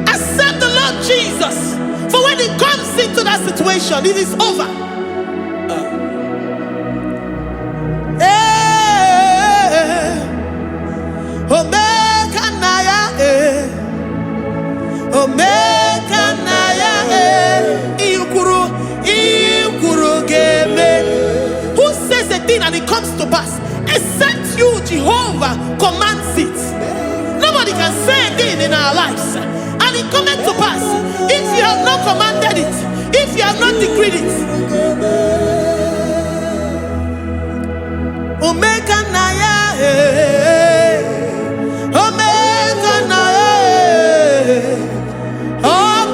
Accept the Lord Jesus. For when He comes into that situation, it is over. Who says a thing and it comes to pass? Except you, Jehovah, commands it. Nobody can say a thing in our lives and it cometh to pass. If you have not commanded it, if you have not decreed it,